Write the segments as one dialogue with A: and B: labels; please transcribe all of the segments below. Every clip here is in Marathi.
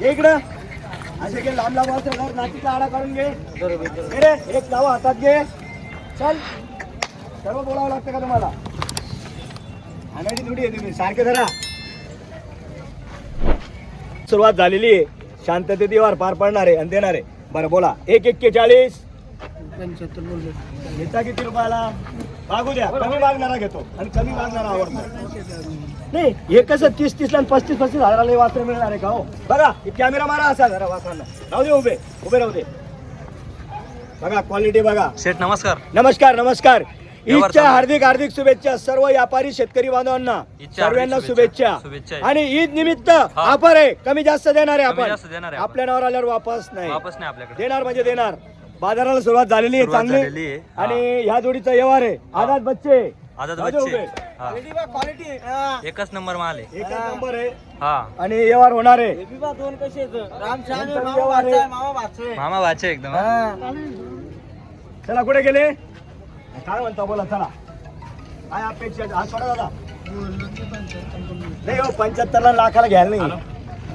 A: इकडं असे घे लांब लांब वासर घर नातीचा आडा काढून घे रे एक जावं हातात घे चल सर्व बोलावं लागतं का तुम्हाला आणायची थोडी आहे तुम्ही सारखे धरा सुरुवात झालेली आहे शांततेत व्यवहार पार पडणार आहे आणि देणार आहे बरं बोला 1:41
B: 75 बोलले
A: घेता किती रुपयाला मागू द्या कमी मागणारा घेतो आणि कमी मागणारा आवडतो नाही हे कसं 30 ला 35 हजाराला वासर मिळणार आहे का हो बघा कॅमेरा मारा असा जरा वासरांना राहू दे उभे राहू दे बघा क्वालिटी बघा
C: शेठ नमस्कार.
A: नमस्कार नमस्कार ईदच्या हार्दिक शुभेच्छा सर्व व्यापारी शेतकरी बांधवांना सर्वांना शुभेच्छा आणि ईद निमित्त ऑफर आहे कमी जास्त देणार आहे आपण आपल्या नावावर आल्यावर वापस नाही
C: आपल्याकडे
A: देणार म्हणजे देणार बाजाराला सुरुवात झालेली आहे चांगली आणि ह्या जोडीचा व्यवहार आहे आझाद बच्चे
C: क्वालिटी एकच नंबर माल आहे
A: एकच नंबर आहे
C: हा
A: आणि व्यवहार होणार आहे
B: दोन कसे
C: मामा वाचे एकदम
A: चला कुठे गेले काय म्हणता बोला चला काय अपेक्षा हा सोडा दादा नाही हो 75 लाखाला घ्यायला नाही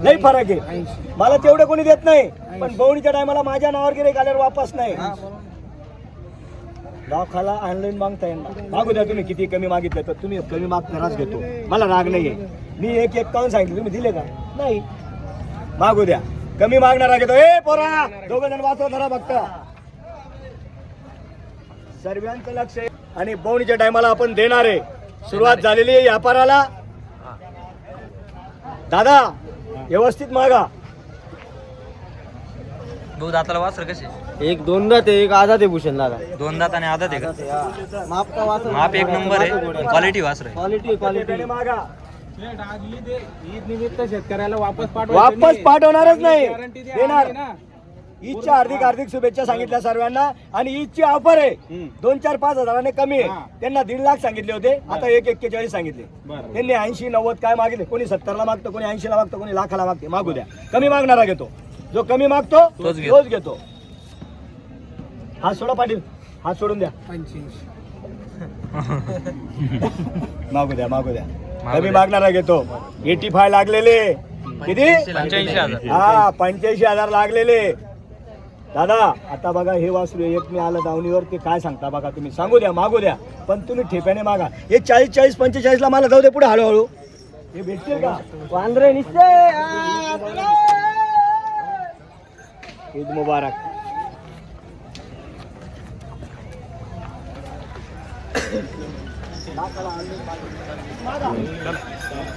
A: लई फरक आहे मला तेवढे कोणी देत नाही पण बवणीच्या टायमाला माझ्या नावावर गिरे आल्यावर वापस नाही लाखाला ऑनलाईन मागता येणार मागू द्या तुम्ही किती कमी मागितलं तर तुम्ही कमी मागतानाच घेतो मला राग नाहीये मी 1:51 सांगितलं तुम्ही दिले का नाही मागू द्या कमी मागणारा घेतो ए पोरा दोघं जण वाचवा धरा बघता सर्वांचं लक्ष आहे आणि बवणीच्या टायमाला आपण देणार आहे सुरुवात झालेली आहे व्यापाराला दादा व्यवस्थित मागा
C: भाऊ दाताला वासर कसे
B: एक दोन दात आहे एक आधा ते भूषण दादा
C: 2 दात आणि आदत आहे का
B: माप का वासर
C: माप एक नंबर आहे क्वालिटी वासर आहे
B: क्वालिटी
A: मागा
B: ईद निमित्त शेतकऱ्याला वापस
A: पाठवणारच नाही देणार ईदच्या हार्दिक शुभेच्छा सांगितल्या सर्वांना आणि ईदची ऑफर आहे 2-4-5 हजाराने कमी आहे त्यांना 1.5 लाख सांगितले होते आता 1:41 सांगितले त्यांनी 80-90 काय मागितले कोणी 70 ला मागतो कोणी 80 ला मागतो कोणी लाखाला मागते मागू द्या कमी मागणारा घेतो जो कमी मागतो तोच घेतो हात सोडा पाटील हात सोडून द्या मागू द्या कमी मागणारा घेतो 85 लागलेले किती
C: 85,000
A: हा 85,000 लागलेले दादा आता बघा हे वासरू एक मी आलं दावणीवर ते काय सांगता बघा तुम्ही सांगू द्या मागू द्या पण तुम्ही ठेप्याने मागा हे 40-45 ला मला जाऊ दे पुढे हळूहळू हे भेटतील का वांद्रे निश्चय ईद मुबारक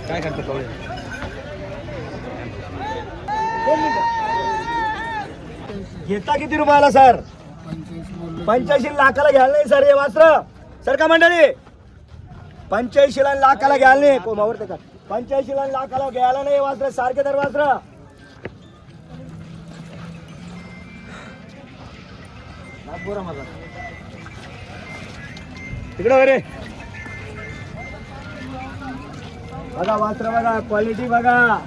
C: काय करतो
A: घेता किती रुपयाला सर 85 लाखाला घ्यायला नाही सर हे वासर सर का मंडळी 85 लाखाला घ्यायला नाही कोमावर का 85 लाखाला घ्यायला नाही वासर सारखे तर वासर तिकडे वगैरे बघा वासर बघा क्वालिटी बघा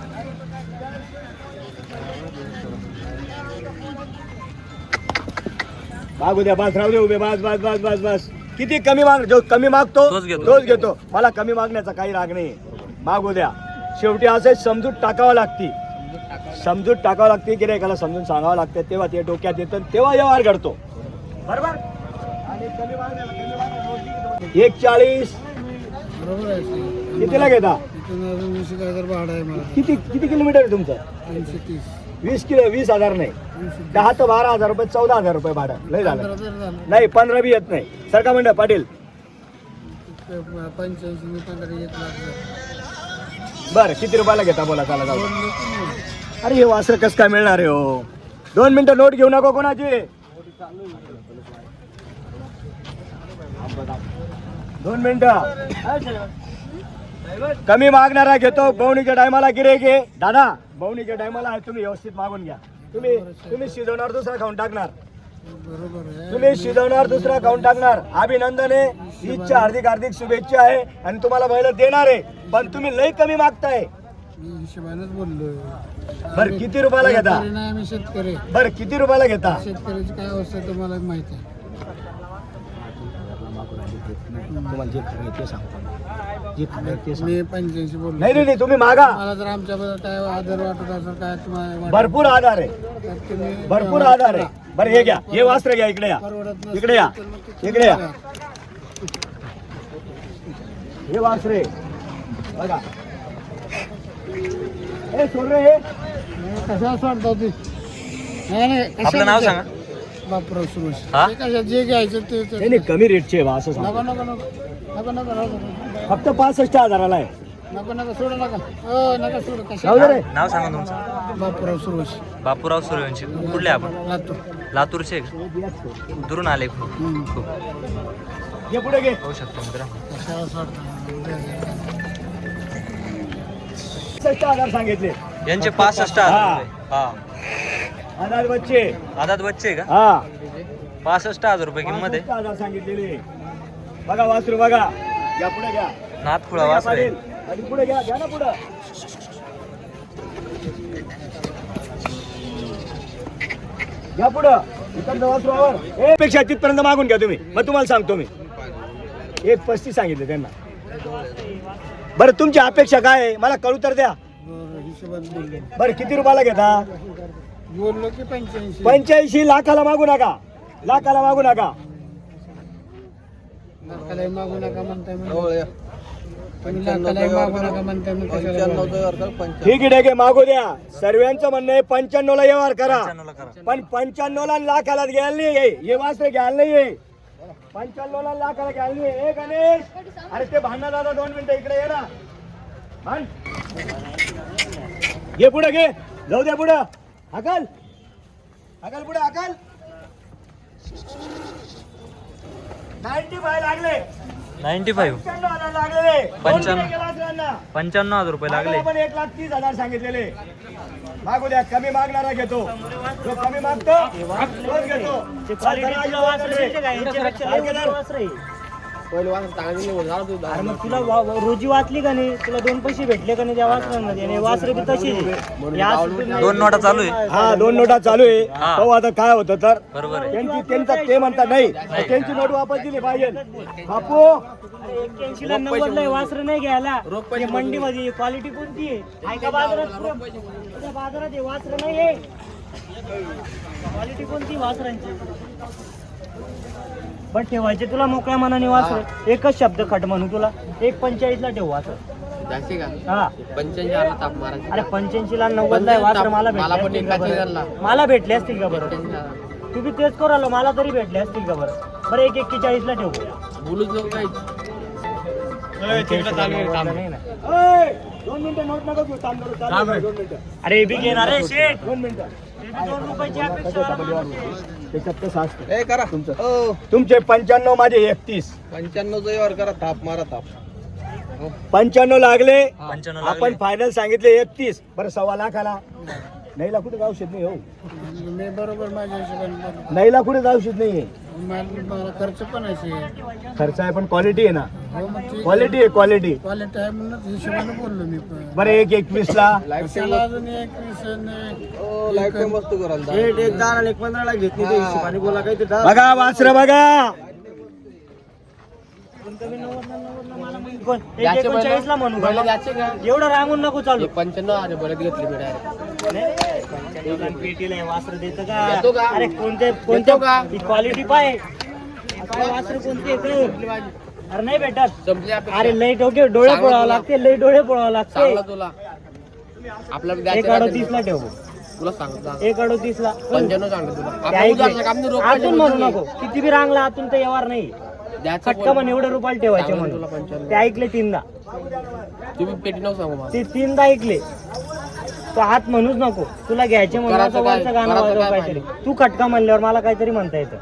A: मागू द्या बस राहू दे उभे बस किती कमी माग जो कमी मागतो तोच घेतो मला कमी मागण्याचा काही राग नाही मागू द्या शेवटी असं समजूत टाकावं लागते गिऱ्हाईकाला समजून सांगावं लागतं तेव्हा ते डोक्यात येतं तेव्हा व्यवहार घडतो बरोबर आणि कमी मागण्याला 1:40 कितीला घेता किती किलोमीटर आहे तुमचं 20,000 नाही 10 ते 12,000 रुपये 14,000 रुपये भाडं लय झालं नाही 15 बी येत नाही सरका मंडळ पाटील बर किती रुपयाला घेता बोला चला जाऊ अरे हे वासर कसं काय मिळणार आहे हो 2 मिनिटं नोट घेऊ नको कोणाची 2 मिनिटं कमी मागणारा घेतो बवणीच्या टायमाला गिरे घे दादा बवणीच्या टायमाला आहे तुम्ही व्यवस्थित मागून घ्या तुम्ही शिजवणार दुसरा खाऊन टाकणार दुसरा खाऊन टाकणार अभिनंदन आहे ईदच्या हार्दिक शुभेच्छा आहे आणि तुम्हाला बैल देणार आहे पण तुम्ही लई कमी मागताय
B: हिशोबानेच बोललो
A: बरं किती रुपयाला घेता बरं किती रुपयाला घेता
B: शेतकऱ्याची काय अवस्था तुम्हाला माहिती आहे
A: तुम्हाला जे खरं आहे ते सांगतो जे खरं आहे ते सांगतो.
B: मी 85 बोललो.
A: नाही नाही तुम्ही मागा,
B: मला जर आमच्याबद्दल काय आदर वाटत असेल काय तुम्हाला
A: भरपूर आधार आहे,
B: तर तुम्ही
A: भरपूर आधार आहे. बरं हे घ्या, हे वास्त्र घ्या, इकडे या,
B: परवडत नसेल
A: इकडे या,
B: तर मग ते
A: इकडे या.
B: करा.
A: हे वासरे बघा, हे सोड रे हे.
B: नाही, कशाला सोडता ती नाही
C: आपलं नाव सांगा.
B: बापराव सुरेश
C: हा?
B: ते कशा जे घ्यायचं ते
A: नाही नाही, कमी रेटचे आहे बा, असं
B: नको
A: सांगतो.
B: नको नको नको नको नको
A: फक्त 65,000 आहे.
B: नको नको सोडू नका हो नका सोडू
A: जाऊ
B: कशा
A: दे रे.
C: नाव सांगा तुमचं.
B: बापराव सुरेश
C: बापूराव सूर्यवंशी. कुठले आपण?
B: लातूर.
C: लातूरचे का? दुरून आले खूप. खूप
A: हे पुढे घे.
C: होऊ शकतो मित्र.
B: कशाला सोडता
A: 65,000 सांगितले.
C: यांचे 65,000 रुपये. हा
A: आधार बच्चे.
C: आदात बच्चे का?
A: हा
C: 65,000 रुपये किंमत आहे.
A: 65,000 सांगितलेले. बघा वासरू बघा, या पुढे घ्या.
C: नाथखुळा वासरे.
A: पाटील. आणि पुढे घ्या, घ्या ना पुढं. घ्या पुढं. इकडचं वासरूवर. हे पेक्षा तिथपर्यंत मागून घ्या तुम्ही, मग तुम्हाला सांगतो मी. 1,35 सांगितले त्यांना. बरं तुमची अपेक्षा काय आहे मला कळू तर द्या.
B: बरं, हिशोबात बोललो
A: बरं किती रुपयाला घेता?
B: बोललो की 85
A: 85 लाखाला मागू नका, लाखाला मागू नका.
B: लाखालाही मागू नका म्हणताय म्हणजे. तुम्ही लाखालाही मागू नका म्हणताय मग कशाला बोलताय?
A: ठीक आहे ठीक आहे, मागू द्या. सर्वांचं म्हणणं आहे 95 ला व्यवहार करा,
C: 95 ला करा.
A: पण 95 ला लाखाला घ्यायला नाही. हे वासरे घ्यायला नाहीये. 95 ला लाखाला घ्यायला नाही. हे गणेश, अरे ते भांडणं दादा 2 मिनिटं इकडे ये ना. भांड. घे पुढे घे, जाऊ द्या पुढं. अकल अकल पुढे अकल. 95 लागले.
C: 95.
A: 95,000 लागलेले.
C: 95,000 रुपये लागले.
A: आपण 1,30,000 सांगितलेले. मागू द्या, कमी मागणारा घेतो. जो कमी मागतो तोच घेतो.
D: अरे मग तुला रोजी वाचली का नाही, तुला 2 पैसे भेटले का नाही त्या वासरांमध्ये, आणि वासरे बी तशीच आहे.
C: 2 नोटा चालू आहे.
A: हा 2 नोटा चालू आहे.
C: हा.
A: हो आता काय होतं तर
C: बरोबर आहे.
A: त्यांचं ते म्हणतात नाही, त्यांची नोट वापस दिली पाहिजे. बापू
D: 81 ला 90 ला वासर नाही घ्यायला. हे मंडीमध्ये क्वालिटी कोणती आहे? ऐका बाजारात तुझ्या बाजारात हे वासर नाही आहे. क्वालिटी कोणती वासरांची? पण ठेवायचे तुला मोकळ्या मनाने वासर. एकच शब्द खट म्हणू तुला. 1,45 ला ठेव वासर. हा
B: 85 ताप मारा.
D: अरे 85 ला 90 ला वासर मला भेटले असतील का बरं? मला भेटले असतील का बरं? तुम्ही तेच करू आलो, मला तरी भेटले असतील का बरं? बरं 1,41 ला ठेव.
B: बोलूच नको काही.
D: नाही ना.
A: 2 मिनिटं नोट नका घेऊ. थांब जरा, चालू आहे, 2 मिनिटं.
D: अरे बी घेणार आहे शेठ.
A: 2 मिनिटं.
D: ते बी 2 रुपयाची अपेक्षा आहे.
A: त्याच्यात कसं असतं
B: ए करा तुमचं
A: तुमचे 95 माझे 31.
B: 95 चा व्यवहार करा. ताप मारा ताप.
A: 95 लागले.
C: 95
A: आपण
C: लागले.
A: फायनल सांगितले 31. बरं 1.25 लाखाला नाही ला कुठे औषध नाही. हो
B: मी बरोबर माझ्या हिशोबाने
A: नाही ला कुठे औषध नाही.
B: मला खर्च पण आहे.
A: खर्च आहे पण क्वालिटी आहे ना.
B: हो मग ठीक
A: क्वालिटी आहे क्वालिटी.
B: क्वालिटी आहे म्हणून हिशोबाने बोललो मी पण.
A: बरं 1,21 ला
B: कशाला अजून 21
E: वस्तू करायला
B: एक 10 आणि 15 ला घेतली ते हिशोबाने बोला काही ते
A: बघा वासर बघा.
D: कोण? 1,39 ला म्हणू का? एवढं रांगून नको चालू.
B: 95 आणि बरेच घेतली मी डायरेक्ट.
D: पेटीला वासर देतं
B: देतो
D: का?
B: का?
D: अरे कोणते
B: देतो का?
D: क्वालिटी पाय. काय वासर कोणते येतं? अरे नाही भेटत.
B: संपली
D: अरे लय डोळे पोळावं लागते, लय डोळे पोळावं लागते.
B: चांगला तुला आपला
D: 1,38 ला ठेव.
B: तुला सांगतो
D: 1,38 ला
B: 95 सांगतो तुला.
D: ते
B: आपल्या
D: ऐकले.
B: उद्याचं काम नाही, रोख
D: आतून म्हणू
B: पाहिजे.
D: नको. किती बी रांगला आतून तर व्यवहार नाही.
B: द्यायचं
D: फटका म्हण एवढे रुपयाला ठेवायचे
B: सांगा
D: म्हणून.
B: तुला 95.
D: ते ऐकले 3दा.
B: तुम्ही पेटी नको सांगू मला.
D: ते 3दा ऐकले. तो हात म्हणूच नको. तुला घ्यायचे म्हणून
B: करायचं
D: असं
B: काय?
D: वरचं गाणं
B: करायचं
D: वाजव
B: काय
D: काहीतरी. तू खटका म्हणल्यावर मला काहीतरी म्हणता येतं.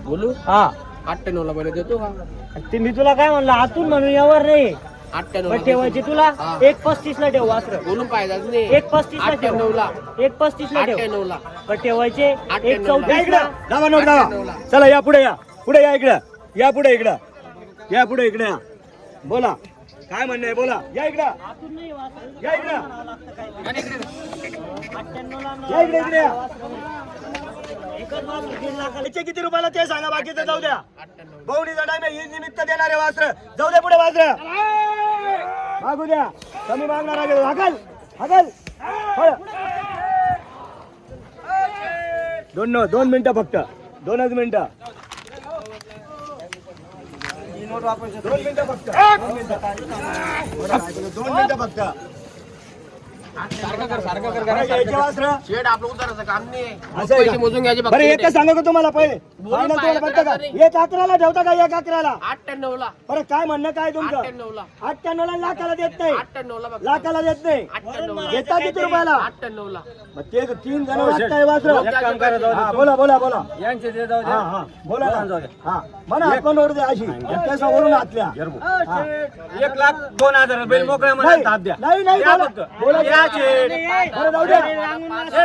B: बोलू
D: हा
B: 98 ला पहिले देतो का?
D: ते मी तुला काय म्हणलं, आतून म्हणून व्यवहार नाही.
B: 98
D: पण ठेवायचे तुला
B: हा.
D: 1,35 ला ठेव वासर.
B: बोलून पाहिजे नाही.
D: 1,35 ला ठेव.
B: 98 ला
D: 1,35 ला ठेव.
B: 98 ला
D: पण ठेवायचे
B: 98
A: या
D: 1,34
A: इकडं
D: ला.
A: दाबा नोट दाबा. चला या पुढे या. पुढे या इकडं. या पुढे इकडं. या पुढे इकडे या. बोला काय म्हणणं आहे बोला. या इकडं.
D: आतून नाही वासर.
A: या इकडं.
D: 98 ला
A: या इकडे इकडे या.
D: एकच वासर 3 लाखाला.
A: याचे किती रुपयाला ते सांगा, बाकीचं जाऊ द्या.
B: 98
A: बवणीचा टाइम आहे, ईद निमित्त देणारे वास्त्र. जाऊ दे पुढे वास्त्र, मागू द्या. कमी मागणार आहे, हाकल हाकल. हो. 2 मिनिटं फक्त, 2च मिनिटं. 2 मिनिटं फक्त, 2 मिनिटं फक्त. घ्यायचे वास्त्र
B: शेड आपलं उतारायचं काम नाही.
A: असं आहे का?
B: मोजून घ्यायचे
A: बरं एकच सांगा का तुम्हाला पहिले फायनल तुम्हाला बघता का 1-11 ठेवता का 1-11?
B: 98 ला
A: बरं काय म्हणणं काय तुमचं?
B: 98 ला
A: 98 लाखाला देत नाही,
B: 98 ला बघ.
A: लाखाला देत नाही.
B: 98 ला
A: घेता किती रुपयाला?
B: 98 ला
A: मग ते 3 जण वाजताय वासर. हा, बोला बोला बोला.
E: यांचे ते जाऊ
A: हा हा बोला ना. हा म्हणा आपण ओढू द्या अशी एकट्याचा ओढून आतल्या. हा.
E: 1,02,000 बैल मोकळ्या
A: नाही
E: मनात ताप द्या.
A: नाही नाही,
E: द्या
A: बोला.
E: फक्त.
A: बोला
E: द्या
A: द्या.
E: शेठ.
A: बरं जाऊ द्या.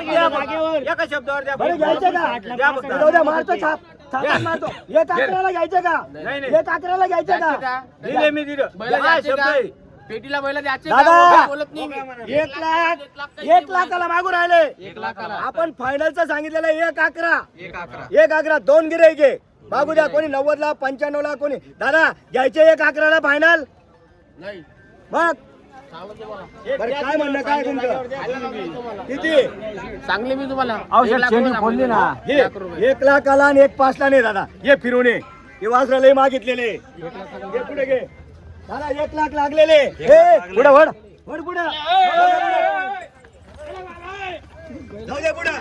E: द्या फक्त. एका शब्दावर द्या
A: बरं
E: फक्त.
A: घ्यायचं का?
E: द्या फक्त.
A: जाऊ द्या, मारतो छाप छापात मारतो. 1-11 घ्यायचं का?
E: नाही, नाही.
A: 1-11 घ्यायचं का?
E: दिले मी दिलं.
B: बैल
E: हा
B: द्यायचे
E: शब्द
B: का?
E: आहे.
B: पेटीला बैल द्यायचे
A: दादा.
B: का? बोलत नाही मी.
A: 1 लाखाला मागून राहिले.
B: 1 लाखाला
A: आपण फायनलचं सांगितलेलं 1-11. 1-11 2 गिऱ्हाईके मागू द्या. कोणी 90 ला 95 ला, कोणी दादा घ्यायचे 1-11 ला फायनल.
B: नाही
A: मग
B: सांगतो तुम्हाला.
A: बरं काय म्हणणं काय तुमचं? किती?
B: सांगले मी तुम्हाला
E: औषध
B: 1 लाख
E: शेंडी
B: रुपये
E: खोलली ना.
A: हे 1 लाखाला आणि 1 5 ला नाही दादा. हे फिरून ये. हे वासरा लय मागितलेले. हे पुढे घे दादा. 1 लाख लागलेले. हे पुढे वड वड पुढे जाऊ दे पुढे.